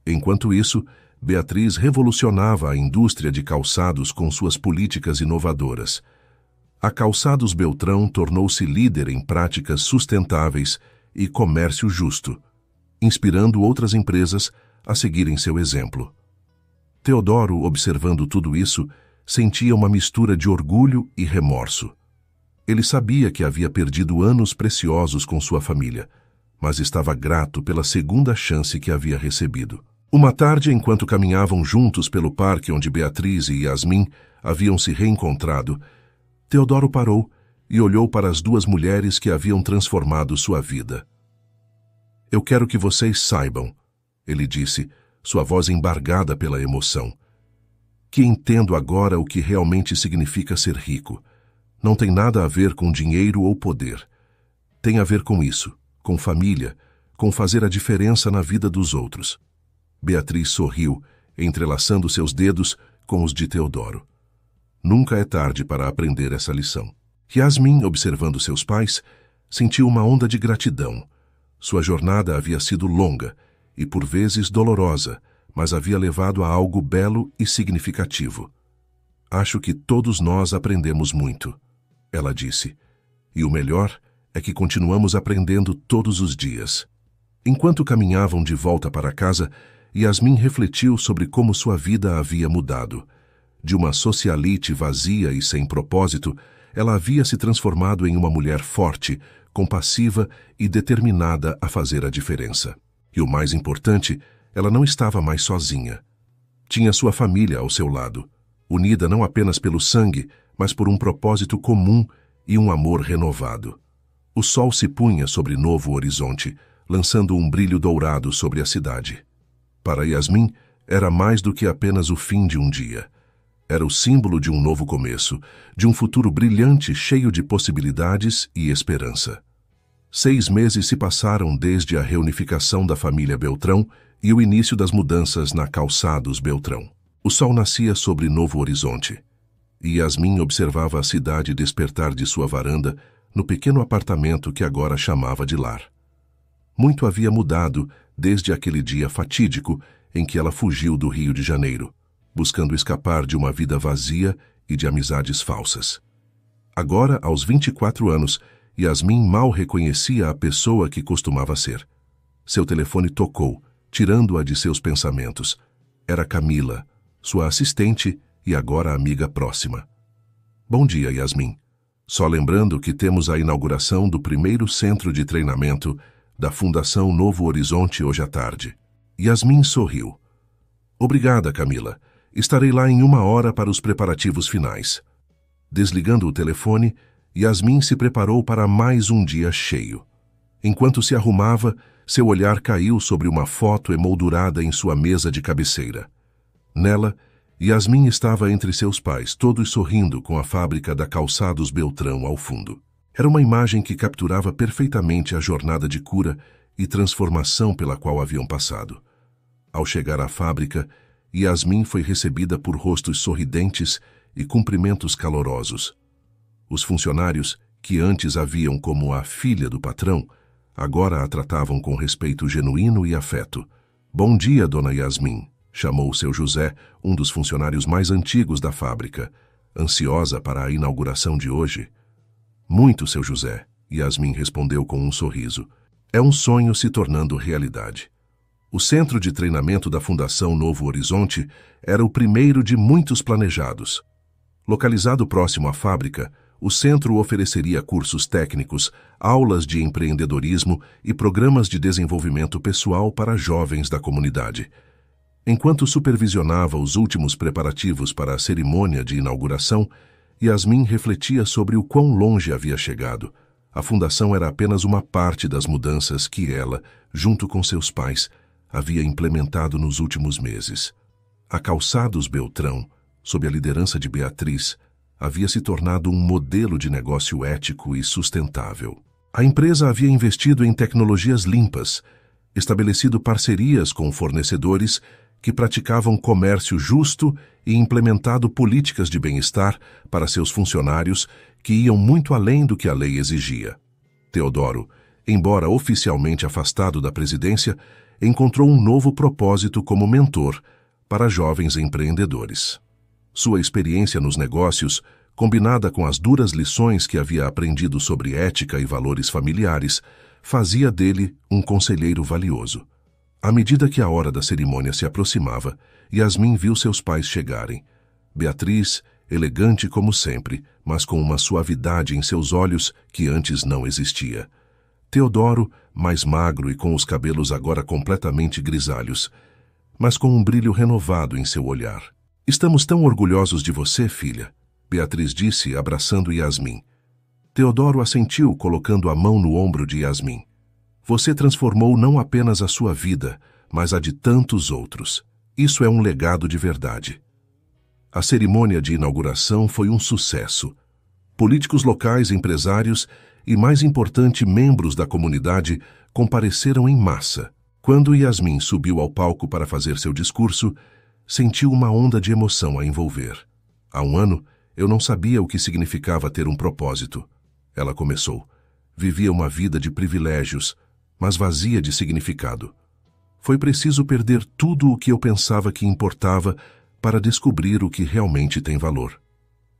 Enquanto isso, Beatriz revolucionava a indústria de calçados com suas políticas inovadoras. A Calçados Beltrão tornou-se líder em práticas sustentáveis e comércio justo, inspirando outras empresas a seguirem seu exemplo. Teodoro, observando tudo isso, sentia uma mistura de orgulho e remorso. Ele sabia que havia perdido anos preciosos com sua família, mas estava grato pela segunda chance que havia recebido. Uma tarde, enquanto caminhavam juntos pelo parque onde Beatriz e Yasmin haviam se reencontrado, Teodoro parou e olhou para as duas mulheres que haviam transformado sua vida. Eu quero que vocês saibam, ele disse, sua voz embargada pela emoção, que entendo agora o que realmente significa ser rico. Não tem nada a ver com dinheiro ou poder. Tem a ver com isso, com família, com fazer a diferença na vida dos outros. Beatriz sorriu, entrelaçando seus dedos com os de Teodoro. Nunca é tarde para aprender essa lição. Yasmin, observando seus pais, sentiu uma onda de gratidão. Sua jornada havia sido longa e por vezes dolorosa, mas havia levado a algo belo e significativo. Acho que todos nós aprendemos muito, ela disse. E o melhor é que continuamos aprendendo todos os dias. Enquanto caminhavam de volta para casa, Yasmin refletiu sobre como sua vida havia mudado. De uma socialite vazia e sem propósito, ela havia se transformado em uma mulher forte, compassiva e determinada a fazer a diferença. E o mais importante, ela não estava mais sozinha. Tinha sua família ao seu lado, unida não apenas pelo sangue, mas por um propósito comum e um amor renovado. O sol se punha sobre Novo Horizonte, lançando um brilho dourado sobre a cidade. Para Yasmin, era mais do que apenas o fim de um dia. Era o símbolo de um novo começo, de um futuro brilhante cheio de possibilidades e esperança. 6 meses se passaram desde a reunificação da família Beltrão e o início das mudanças na Calçados Beltrão. O sol nascia sobre Novo Horizonte, e Yasmin observava a cidade despertar de sua varanda no pequeno apartamento que agora chamava de lar. Muito havia mudado desde aquele dia fatídico em que ela fugiu do Rio de Janeiro, buscando escapar de uma vida vazia e de amizades falsas. Agora, aos 24 anos, Yasmin mal reconhecia a pessoa que costumava ser. Seu telefone tocou, tirando-a de seus pensamentos. Era Camila, sua assistente e agora amiga próxima. Bom dia, Yasmin. Só lembrando que temos a inauguração do primeiro centro de treinamento da Fundação Novo Horizonte hoje à tarde. Yasmin sorriu. Obrigada, Camila. Estarei lá em 1 hora para os preparativos finais. Desligando o telefone, Yasmin se preparou para mais um dia cheio. Enquanto se arrumava, seu olhar caiu sobre uma foto emoldurada em sua mesa de cabeceira. Nela, Yasmin estava entre seus pais, todos sorrindo com a fábrica da Calçados Beltrão ao fundo. Era uma imagem que capturava perfeitamente a jornada de cura e transformação pela qual haviam passado. Ao chegar à fábrica, Yasmin foi recebida por rostos sorridentes e cumprimentos calorosos. Os funcionários, que antes a viam como a filha do patrão, agora a tratavam com respeito genuíno e afeto. Bom dia, dona Yasmin, chamou seu José, um dos funcionários mais antigos da fábrica, ansiosa para a inauguração de hoje. Muito, seu José, Yasmin respondeu com um sorriso. É um sonho se tornando realidade. O centro de treinamento da Fundação Novo Horizonte era o primeiro de muitos planejados. Localizado próximo à fábrica, o centro ofereceria cursos técnicos, aulas de empreendedorismo e programas de desenvolvimento pessoal para jovens da comunidade. Enquanto supervisionava os últimos preparativos para a cerimônia de inauguração, Yasmin refletia sobre o quão longe havia chegado. A fundação era apenas uma parte das mudanças que ela, junto com seus pais, havia implementado nos últimos meses. A Calçados Beltrão, sob a liderança de Beatriz, havia se tornado um modelo de negócio ético e sustentável. A empresa havia investido em tecnologias limpas, estabelecido parcerias com fornecedores que praticavam comércio justo e implementado políticas de bem-estar para seus funcionários que iam muito além do que a lei exigia. Teodoro, embora oficialmente afastado da presidência, encontrou um novo propósito como mentor para jovens empreendedores. Sua experiência nos negócios, combinada com as duras lições que havia aprendido sobre ética e valores familiares, fazia dele um conselheiro valioso. À medida que a hora da cerimônia se aproximava, Yasmin viu seus pais chegarem. Beatriz, elegante como sempre, mas com uma suavidade em seus olhos que antes não existia. Teodoro, mais magro e com os cabelos agora completamente grisalhos, mas com um brilho renovado em seu olhar. Estamos tão orgulhosos de você, filha, Beatriz disse, abraçando Yasmin. Teodoro assentiu, colocando a mão no ombro de Yasmin. Você transformou não apenas a sua vida, mas a de tantos outros. Isso é um legado de verdade. A cerimônia de inauguração foi um sucesso. Políticos locais, empresários e, mais importante, membros da comunidade compareceram em massa. Quando Yasmin subiu ao palco para fazer seu discurso, sentiu uma onda de emoção a envolver. Há 1 ano, eu não sabia o que significava ter um propósito. Ela começou. Vivia uma vida de privilégios, mas vazia de significado. Foi preciso perder tudo o que eu pensava que importava para descobrir o que realmente tem valor.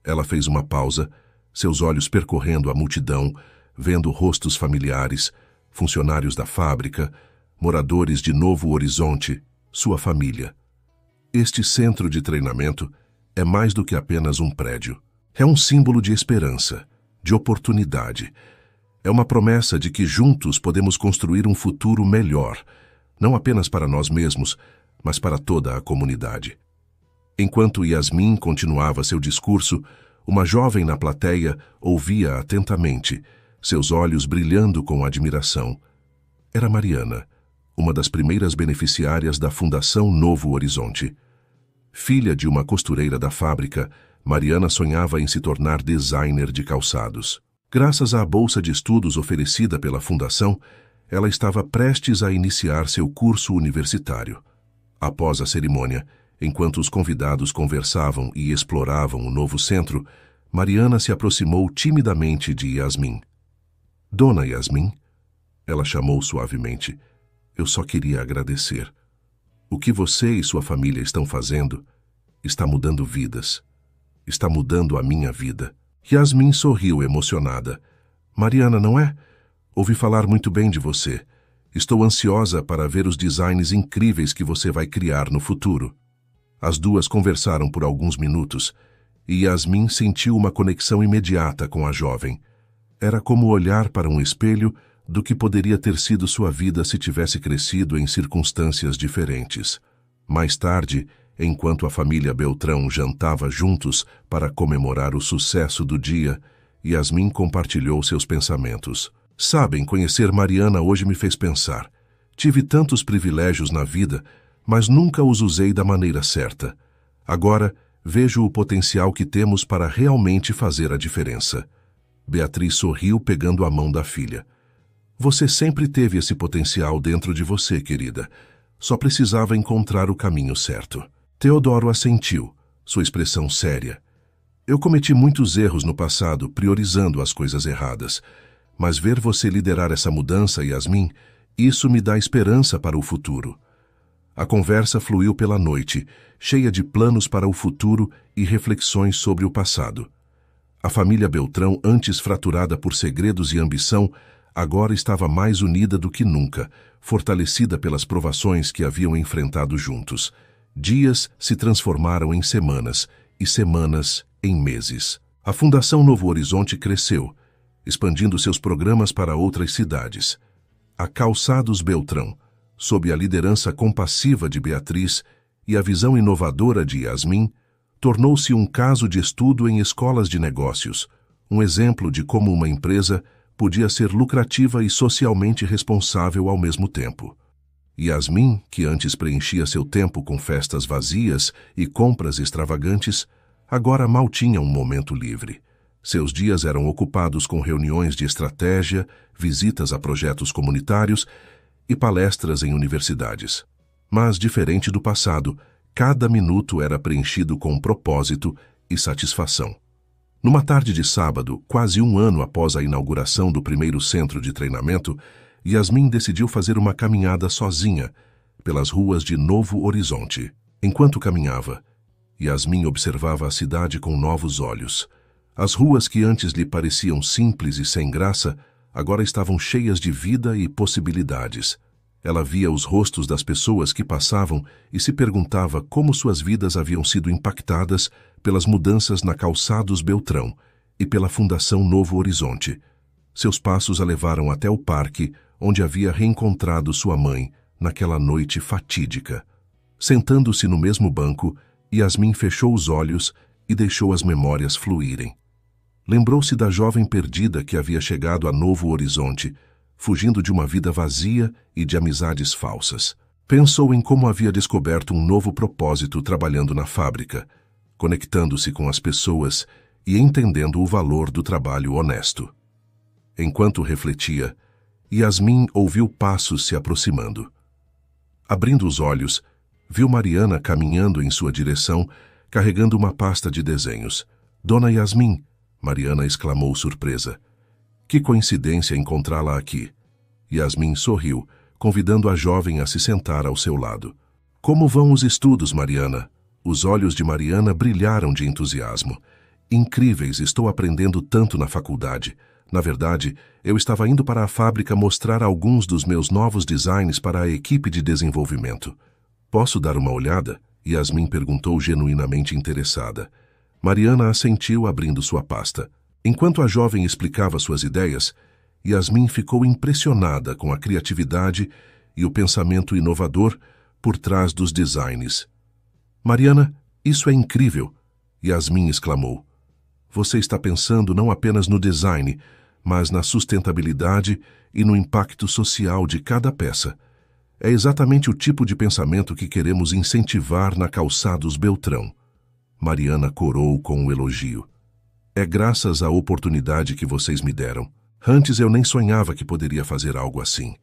Ela fez uma pausa, seus olhos percorrendo a multidão, vendo rostos familiares, funcionários da fábrica, moradores de Novo Horizonte, sua família. Este centro de treinamento é mais do que apenas um prédio. É um símbolo de esperança, de oportunidade. É uma promessa de que juntos podemos construir um futuro melhor, não apenas para nós mesmos, mas para toda a comunidade. Enquanto Yasmin continuava seu discurso, uma jovem na plateia ouvia atentamente, seus olhos brilhando com admiração. Era Mariana, uma das primeiras beneficiárias da Fundação Novo Horizonte. Filha de uma costureira da fábrica, Mariana sonhava em se tornar designer de calçados. Graças à bolsa de estudos oferecida pela Fundação, ela estava prestes a iniciar seu curso universitário. Após a cerimônia, enquanto os convidados conversavam e exploravam o novo centro, Mariana se aproximou timidamente de Yasmin. Dona Yasmin, ela chamou suavemente, eu só queria agradecer. O que você e sua família estão fazendo está mudando vidas. Está mudando a minha vida. Yasmin sorriu emocionada. Mariana, não é? Ouvi falar muito bem de você. Estou ansiosa para ver os designs incríveis que você vai criar no futuro. As duas conversaram por alguns minutos e Yasmin sentiu uma conexão imediata com a jovem. Era como olhar para um espelho do que poderia ter sido sua vida se tivesse crescido em circunstâncias diferentes. Mais tarde, enquanto a família Beltrão jantava juntos para comemorar o sucesso do dia, Yasmin compartilhou seus pensamentos. Sabem, conhecer Mariana hoje me fez pensar. Tive tantos privilégios na vida, mas nunca os usei da maneira certa. Agora, vejo o potencial que temos para realmente fazer a diferença. Beatriz sorriu pegando a mão da filha. Você sempre teve esse potencial dentro de você, querida. Só precisava encontrar o caminho certo. Teodoro assentiu, sua expressão séria. Eu cometi muitos erros no passado, priorizando as coisas erradas. Mas ver você liderar essa mudança, Yasmin, isso me dá esperança para o futuro. A conversa fluiu pela noite, cheia de planos para o futuro e reflexões sobre o passado. A família Beltrão, antes fraturada por segredos e ambição, agora estava mais unida do que nunca, fortalecida pelas provações que haviam enfrentado juntos. Dias se transformaram em semanas, e semanas em meses. A Fundação Novo Horizonte cresceu, expandindo seus programas para outras cidades. A Calçados Beltrão, sob a liderança compassiva de Beatriz e a visão inovadora de Yasmin, tornou-se um caso de estudo em escolas de negócios, um exemplo de como uma empresa podia ser lucrativa e socialmente responsável ao mesmo tempo. Yasmin, que antes preenchia seu tempo com festas vazias e compras extravagantes, agora mal tinha um momento livre. Seus dias eram ocupados com reuniões de estratégia, visitas a projetos comunitários e palestras em universidades. Mas, diferente do passado, cada minuto era preenchido com propósito e satisfação. Numa tarde de sábado, quase um ano após a inauguração do primeiro centro de treinamento, Yasmin decidiu fazer uma caminhada sozinha pelas ruas de Novo Horizonte. Enquanto caminhava, Yasmin observava a cidade com novos olhos. As ruas que antes lhe pareciam simples e sem graça, agora estavam cheias de vida e possibilidades. Ela via os rostos das pessoas que passavam e se perguntava como suas vidas haviam sido impactadas pelas mudanças na Calçados Beltrão e pela Fundação Novo Horizonte. Seus passos a levaram até o parque, onde havia reencontrado sua mãe naquela noite fatídica. Sentando-se no mesmo banco, Yasmin fechou os olhos e deixou as memórias fluírem. Lembrou-se da jovem perdida que havia chegado a Novo Horizonte, fugindo de uma vida vazia e de amizades falsas. Pensou em como havia descoberto um novo propósito trabalhando na fábrica, conectando-se com as pessoas e entendendo o valor do trabalho honesto. Enquanto refletia, Yasmin ouviu passos se aproximando. Abrindo os olhos, viu Mariana caminhando em sua direção, carregando uma pasta de desenhos. Dona Yasmin, Mariana exclamou surpresa. Que coincidência encontrá-la aqui. Yasmin sorriu, convidando a jovem a se sentar ao seu lado. Como vão os estudos, Mariana? Os olhos de Mariana brilharam de entusiasmo. Incríveis, estou aprendendo tanto na faculdade. Na verdade, eu estava indo para a fábrica mostrar alguns dos meus novos designs para a equipe de desenvolvimento. Posso dar uma olhada? Yasmin perguntou genuinamente interessada. Mariana assentiu, abrindo sua pasta. Enquanto a jovem explicava suas ideias, Yasmin ficou impressionada com a criatividade e o pensamento inovador por trás dos designs. Mariana, isso é incrível! Yasmin exclamou. Você está pensando não apenas no design, mas na sustentabilidade e no impacto social de cada peça. É exatamente o tipo de pensamento que queremos incentivar na Calçados Beltrão. Mariana corou com um elogio. É graças à oportunidade que vocês me deram. Antes eu nem sonhava que poderia fazer algo assim.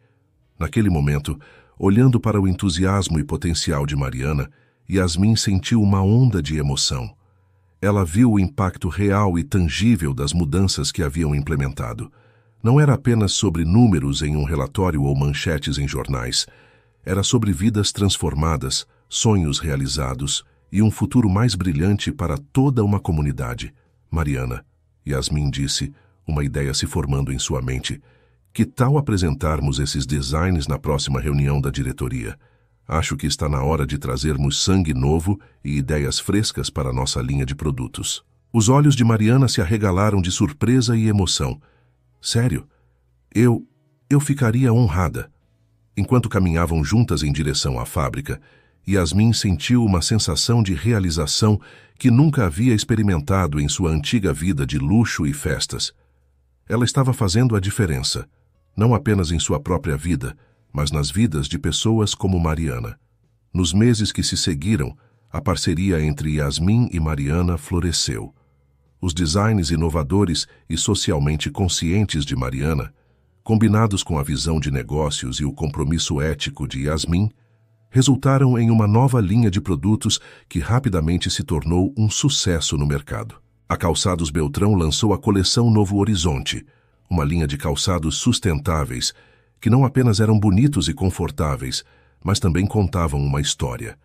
Naquele momento, olhando para o entusiasmo e potencial de Mariana, Yasmin sentiu uma onda de emoção. Ela viu o impacto real e tangível das mudanças que haviam implementado. Não era apenas sobre números em um relatório ou manchetes em jornais. Era sobre vidas transformadas, sonhos realizados e um futuro mais brilhante para toda uma comunidade. Mariana, Yasmin disse, uma ideia se formando em sua mente. Que tal apresentarmos esses designs na próxima reunião da diretoria? Acho que está na hora de trazermos sangue novo e ideias frescas para nossa linha de produtos. Os olhos de Mariana se arregalaram de surpresa e emoção. Sério? Eu ficaria honrada. Enquanto caminhavam juntas em direção à fábrica, Yasmin sentiu uma sensação de realização que nunca havia experimentado em sua antiga vida de luxo e festas. Ela estava fazendo a diferença, não apenas em sua própria vida, mas nas vidas de pessoas como Mariana. Nos meses que se seguiram, a parceria entre Yasmin e Mariana floresceu. Os designs inovadores e socialmente conscientes de Mariana, combinados com a visão de negócios e o compromisso ético de Yasmin, resultaram em uma nova linha de produtos que rapidamente se tornou um sucesso no mercado. A Calçados Beltrão lançou a coleção Novo Horizonte, uma linha de calçados sustentáveis que não apenas eram bonitos e confortáveis, mas também contavam uma história.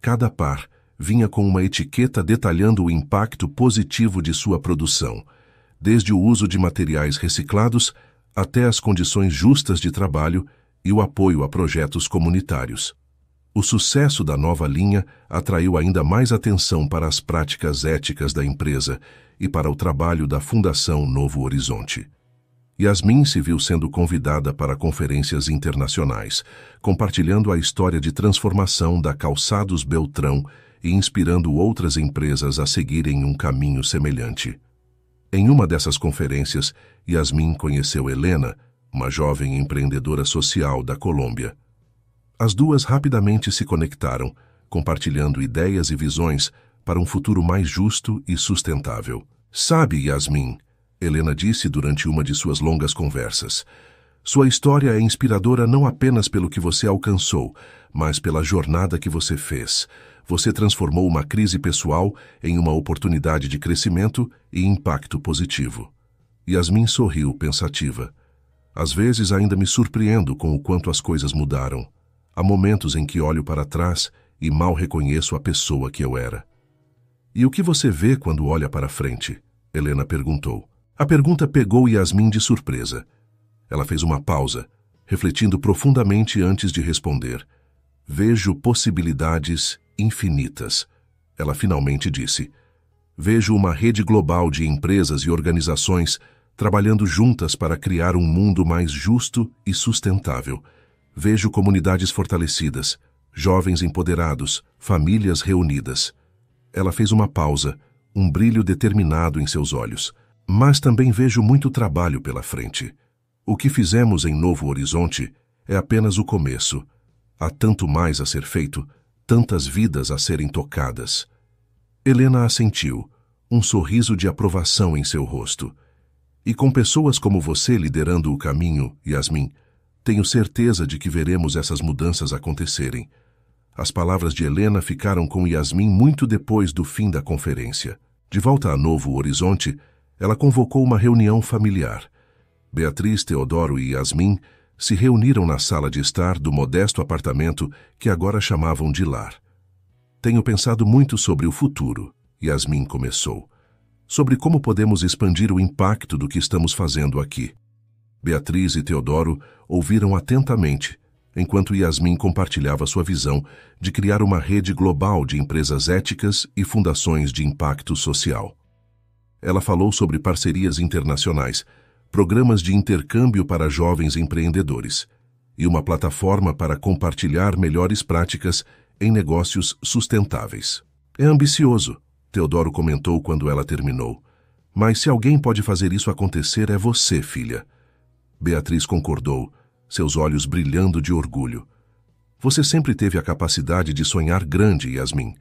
Cada par vinha com uma etiqueta detalhando o impacto positivo de sua produção, desde o uso de materiais reciclados até as condições justas de trabalho e o apoio a projetos comunitários. O sucesso da nova linha atraiu ainda mais atenção para as práticas éticas da empresa e para o trabalho da Fundação Novo Horizonte. Yasmin se viu sendo convidada para conferências internacionais, compartilhando a história de transformação da Calçados Beltrão e inspirando outras empresas a seguirem um caminho semelhante. Em uma dessas conferências, Yasmin conheceu Helena, uma jovem empreendedora social da Colômbia. As duas rapidamente se conectaram, compartilhando ideias e visões para um futuro mais justo e sustentável. Sabe, Yasmin, Helena disse durante uma de suas longas conversas, sua história é inspiradora não apenas pelo que você alcançou, mas pela jornada que você fez. Você transformou uma crise pessoal em uma oportunidade de crescimento e impacto positivo. Yasmin sorriu, pensativa. Às vezes ainda me surpreendo com o quanto as coisas mudaram. Há momentos em que olho para trás e mal reconheço a pessoa que eu era. E o que você vê quando olha para frente? Helena perguntou. A pergunta pegou Yasmin de surpresa. Ela fez uma pausa, refletindo profundamente antes de responder. Vejo possibilidades infinitas. Ela finalmente disse. Vejo uma rede global de empresas e organizações trabalhando juntas para criar um mundo mais justo e sustentável. Vejo comunidades fortalecidas, jovens empoderados, famílias reunidas. Ela fez uma pausa, um brilho determinado em seus olhos. Mas também vejo muito trabalho pela frente. O que fizemos em Novo Horizonte é apenas o começo. Há tanto mais a ser feito, tantas vidas a serem tocadas. Helena assentiu, um sorriso de aprovação em seu rosto. E com pessoas como você liderando o caminho, Yasmin, tenho certeza de que veremos essas mudanças acontecerem. As palavras de Helena ficaram com Yasmin muito depois do fim da conferência. De volta a Novo Horizonte, ela convocou uma reunião familiar. Beatriz, Teodoro e Yasmin se reuniram na sala de estar do modesto apartamento que agora chamavam de lar. Tenho pensado muito sobre o futuro, Yasmin começou. Sobre como podemos expandir o impacto do que estamos fazendo aqui. Beatriz e Teodoro ouviram atentamente, enquanto Yasmin compartilhava sua visão de criar uma rede global de empresas éticas e fundações de impacto social. Ela falou sobre parcerias internacionais, programas de intercâmbio para jovens empreendedores e uma plataforma para compartilhar melhores práticas em negócios sustentáveis. É ambicioso, Teodoro comentou quando ela terminou. Mas se alguém pode fazer isso acontecer é você, filha. Beatriz concordou, seus olhos brilhando de orgulho. Você sempre teve a capacidade de sonhar grande, Yasmin.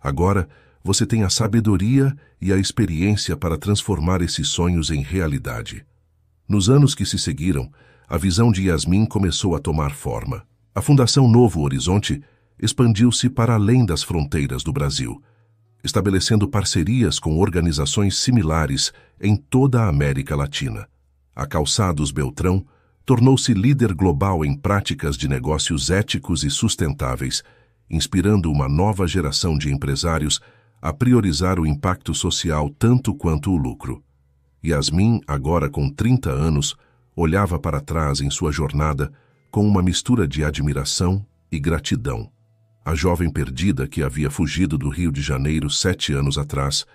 Agora, você tem a sabedoria e a experiência para transformar esses sonhos em realidade. Nos anos que se seguiram, a visão de Yasmin começou a tomar forma. A Fundação Novo Horizonte expandiu-se para além das fronteiras do Brasil, estabelecendo parcerias com organizações similares em toda a América Latina. A Calçados Beltrão tornou-se líder global em práticas de negócios éticos e sustentáveis, inspirando uma nova geração de empresários a priorizar o impacto social tanto quanto o lucro. Yasmin, agora com 30 anos, olhava para trás em sua jornada com uma mistura de admiração e gratidão. A jovem perdida que havia fugido do Rio de Janeiro 7 anos atrás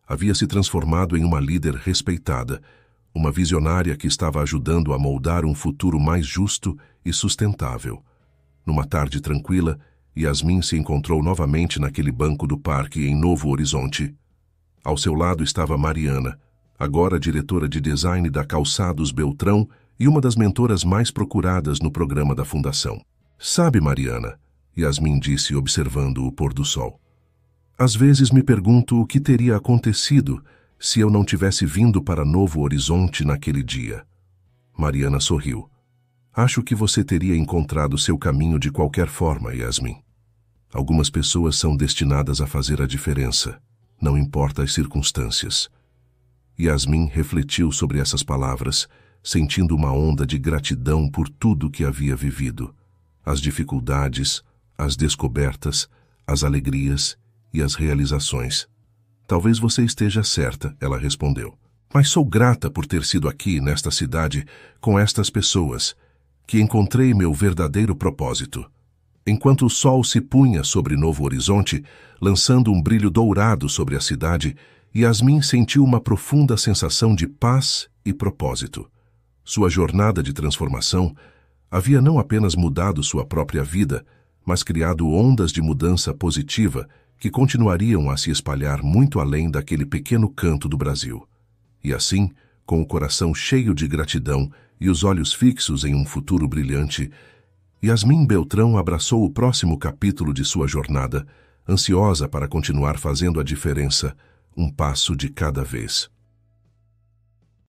havia se transformado em uma líder respeitada, uma visionária que estava ajudando a moldar um futuro mais justo e sustentável. Numa tarde tranquila, Yasmin se encontrou novamente naquele banco do parque em Novo Horizonte. Ao seu lado estava Mariana, agora diretora de design da Calçados Beltrão e uma das mentoras mais procuradas no programa da Fundação. Sabe, Mariana, Yasmin disse observando o pôr do sol. Às vezes me pergunto o que teria acontecido se eu não tivesse vindo para Novo Horizonte naquele dia. Mariana sorriu. Acho que você teria encontrado seu caminho de qualquer forma, Yasmin. Algumas pessoas são destinadas a fazer a diferença, não importa as circunstâncias. Yasmin refletiu sobre essas palavras, sentindo uma onda de gratidão por tudo que havia vivido. As dificuldades, as descobertas, as alegrias e as realizações. Talvez você esteja certa, ela respondeu. Mas sou grata por ter sido aqui, nesta cidade, com estas pessoas, que encontrei meu verdadeiro propósito. Enquanto o sol se punha sobre Novo Horizonte, lançando um brilho dourado sobre a cidade, Yasmin sentiu uma profunda sensação de paz e propósito. Sua jornada de transformação havia não apenas mudado sua própria vida, mas criado ondas de mudança positiva que continuariam a se espalhar muito além daquele pequeno canto do Brasil. E assim, com o coração cheio de gratidão e os olhos fixos em um futuro brilhante, Yasmin Beltrão abraçou o próximo capítulo de sua jornada, ansiosa para continuar fazendo a diferença, um passo de cada vez.